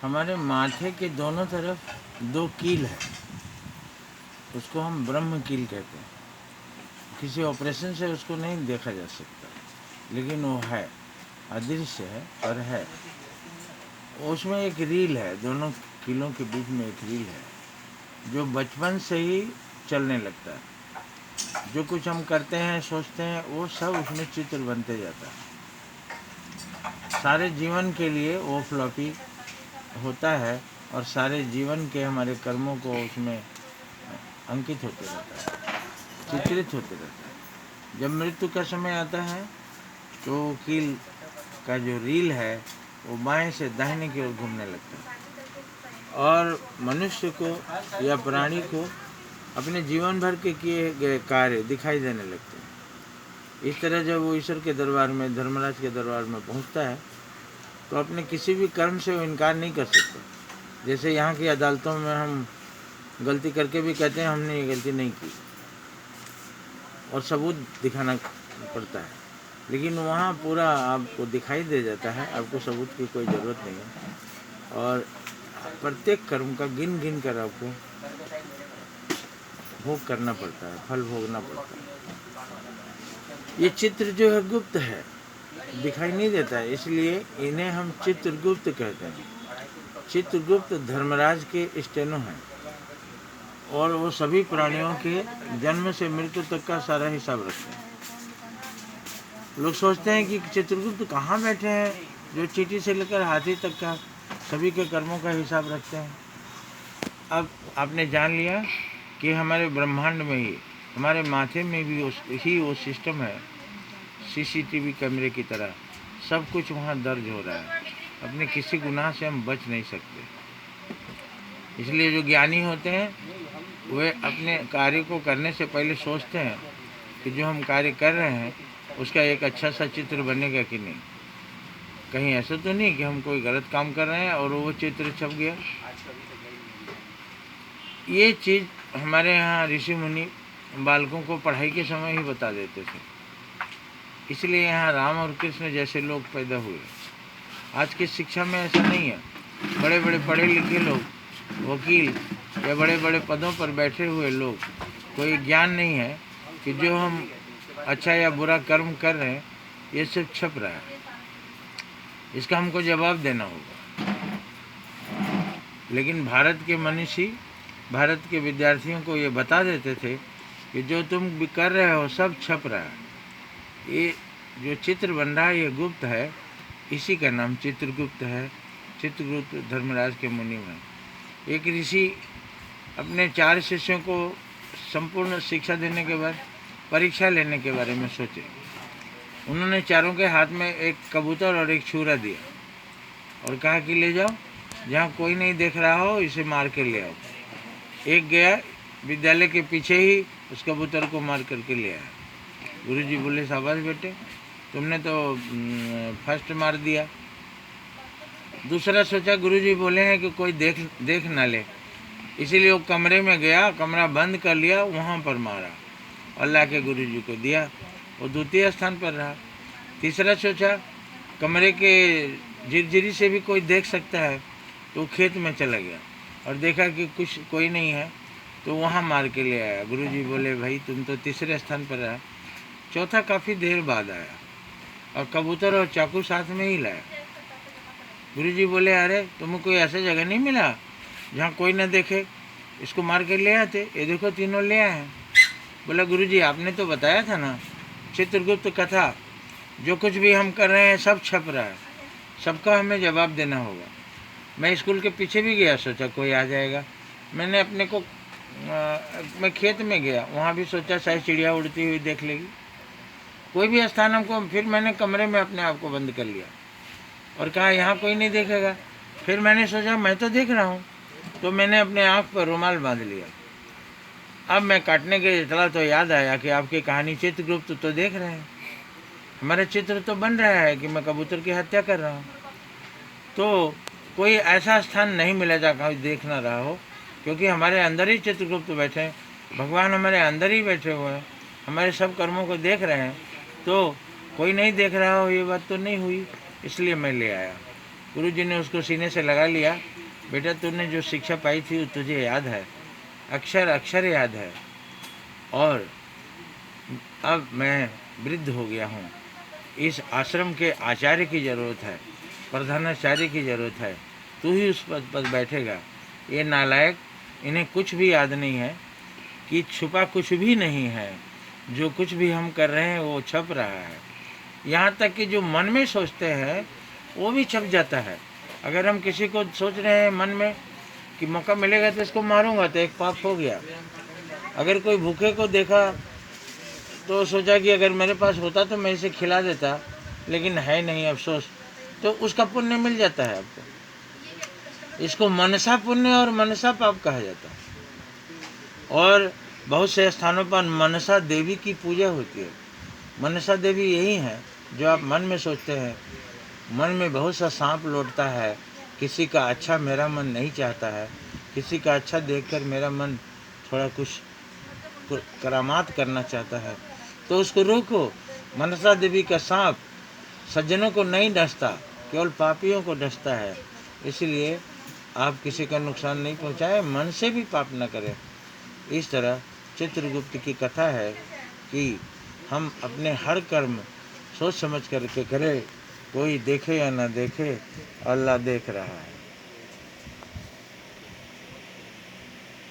हमारे माथे के दोनों तरफ दो कील है, उसको हम ब्रह्म कील कहते हैं। किसी ऑपरेशन से उसको नहीं देखा जा सकता, लेकिन वो है, अदृश्य है पर है। उसमें एक रील है, दोनों कीलों के बीच में एक रील है जो बचपन से ही चलने लगता है। जो कुछ हम करते हैं, सोचते हैं, वो सब उसमें चित्र बनते जाता है। सारे जीवन के लिए वो फ्लॉपी होता है और सारे जीवन के हमारे कर्मों को उसमें अंकित होते रहता है, चित्रित होते रहता है। जब मृत्यु का समय आता है तो कील का जो रील है वो बाएं से दाहिने की ओर घूमने लगता है और मनुष्य को या प्राणी को अपने जीवन भर के किए गए कार्य दिखाई देने लगते हैं। इस तरह जब वो ईश्वर के दरबार में, धर्मराज के दरबार में पहुंचता है तो अपने किसी भी कर्म से वो इनकार नहीं कर सकता। जैसे यहाँ की अदालतों में हम गलती करके भी कहते हैं हमने ये गलती नहीं की और सबूत दिखाना पड़ता है, लेकिन वहाँ पूरा आपको दिखाई दे जाता है, आपको सबूत की कोई ज़रूरत नहीं है और प्रत्येक कर्म का गिन गिन कर आपको भोग करना पड़ता है, फल भोगना पड़ता है। ये चित्र जो है गुप्त है, दिखाई नहीं देता है, इसलिए इन्हें हम चित्रगुप्त कहते हैं। चित्रगुप्त धर्मराज के स्टेनो हैं और वो सभी प्राणियों के जन्म से मृत्यु तक का सारा हिसाब रखते हैं। लोग सोचते हैं कि चित्रगुप्त कहाँ बैठे हैं जो चींटी से लेकर हाथी तक का सभी के कर्मों का हिसाब रखते हैं। अब आपने जान लिया कि हमारे ब्रह्मांड में ही, हमारे माथे में भी वो सिस्टम है, सीसीटीवी कैमरे की तरह सब कुछ वहाँ दर्ज हो रहा है। अपने किसी गुनाह से हम बच नहीं सकते। इसलिए जो ज्ञानी होते हैं वे अपने कार्य को करने से पहले सोचते हैं कि जो हम कार्य कर रहे हैं उसका एक अच्छा सा चित्र बनेगा कि नहीं। कहीं ऐसा तो नहीं कि हम कोई गलत काम कर रहे हैं और वो चित्र छप गया। ये चीज़ हमारे यहाँ ऋषि मुनि बालकों को पढ़ाई के समय ही बता देते थे, इसलिए यहाँ राम और कृष्ण जैसे लोग पैदा हुए। आज की शिक्षा में ऐसा नहीं है। बड़े बड़े पढ़े लिखे लोग, वकील या बड़े बड़े पदों पर बैठे हुए लोग, कोई ज्ञान नहीं है कि जो हम अच्छा या बुरा कर्म कर रहे हैं ये सब छप रहा है। इसका हमको जवाब देना होगा। लेकिन भारत के मनीषी भारत के विद्यार्थियों को ये बता देते थे कि जो तुम भी कर रहे हो सब छप रहा है। ये जो चित्र बन रहा है ये गुप्त है, इसी का नाम चित्रगुप्त है। चित्रगुप्त धर्मराज के मुनि में एक ऋषि अपने 4 शिष्यों को संपूर्ण शिक्षा देने के बाद परीक्षा लेने के बारे में सोचे। उन्होंने चारों के हाथ में एक कबूतर और एक छुरा दिया और कहा कि ले जाओ, जहाँ कोई नहीं देख रहा हो इसे मार के ले आओ। एक गया, विद्यालय के पीछे ही उस कबूतर को मार करके ले आया। गुरुजी बोले शाबाश बेटे, तुमने तो फर्स्ट मार दिया। दूसरा सोचा गुरुजी बोले हैं कि कोई देख ना ले, इसीलिए वो कमरे में गया, कमरा बंद कर लिया, वहाँ पर मारा। अल्लाह के गुरुजी को दिया, वो द्वितीय स्थान पर रहा। तीसरा सोचा कमरे के झिरझिरी से भी कोई देख सकता है, तो खेत में चला गया और देखा कि कोई नहीं है, तो वहाँ मार के ले आया। गुरुजी बोले भाई तुम तो तीसरे स्थान पर रहा। चौथा काफ़ी देर बाद आया और कबूतर और चाकू साथ में ही लाया। गुरुजी बोले अरे तुम्हें कोई ऐसा जगह नहीं मिला जहाँ कोई ना देखे, इसको मार के ले आते। ये देखो तीनों ले आए हैं। बोला गुरुजी आपने तो बताया था ना, चित्रगुप्त कथा, जो कुछ भी हम कर रहे हैं सब छप रहा है, सबका हमें जवाब देना होगा। मैं स्कूल के पीछे भी गया, सोचा कोई आ जाएगा। मैंने अपने को मैं खेत में गया, वहाँ भी सोचा शायद चिड़िया उड़ती हुई देख लेगी, कोई भी स्थान हमको। फिर मैंने कमरे में अपने आप को बंद कर लिया और कहा यहाँ कोई नहीं देखेगा। फिर मैंने सोचा मैं तो देख रहा हूँ, तो मैंने अपने आँख पर रुमाल बांध लिया। अब मैं काटने के चला तो याद आया कि आपकी कहानी चित्रगुप्त तो देख रहे हैं, हमारा चित्र तो बन रहा है कि मैं कबूतर की हत्या कर रहा हूँ। तो कोई ऐसा स्थान नहीं मिला जहाँ कोई देख ना रहा हो, क्योंकि हमारे अंदर ही चित्रगुप्त बैठे हैं, भगवान हमारे अंदर ही बैठे हुए हैं, हमारे सब कर्मों को देख रहे हैं। तो कोई नहीं देख रहा हो ये बात तो नहीं हुई, इसलिए मैं ले आया। गुरुजी ने उसको सीने से लगा लिया, बेटा तूने जो शिक्षा पाई थी वो तुझे याद है, अक्षर अक्षर याद है, और अब मैं वृद्ध हो गया हूँ, इस आश्रम के आचार्य की ज़रूरत है, प्रधानाचार्य की ज़रूरत है, तू ही उस पद पर बैठेगा। ये नालायक, इन्हें कुछ भी याद नहीं है कि छुपा कुछ भी नहीं है, जो कुछ भी हम कर रहे हैं वो छप रहा है। यहाँ तक कि जो मन में सोचते हैं वो भी छप जाता है। अगर हम किसी को सोच रहे हैं मन में कि मौका मिलेगा तो इसको मारूंगा, तो एक पाप हो गया। अगर कोई भूखे को देखा तो सोचा कि अगर मेरे पास होता तो मैं इसे खिला देता, लेकिन है नहीं, अफसोस, तो उसका पुण्य मिल जाता है आपको। इसको मनसा पुण्य और मनसा पाप कहा जाता है। और बहुत से स्थानों पर मनसा देवी की पूजा होती है। मनसा देवी यही है जो आप मन में सोचते हैं। मन में बहुत सा सांप लौटता है, किसी का अच्छा मेरा मन नहीं चाहता है, किसी का अच्छा देखकर मेरा मन थोड़ा कुछ करामात करना चाहता है, तो उसको रोको। मनसा देवी का सांप सज्जनों को नहीं डसता, केवल पापियों को डसता है। इसलिए आप किसी का नुकसान नहीं पहुंचाएं, मन से भी पाप न करें। इस तरह चित्रगुप्त की कथा है कि हम अपने हर कर्म सोच समझ करके करें, कोई देखे या ना देखे, अल्लाह देख रहा है।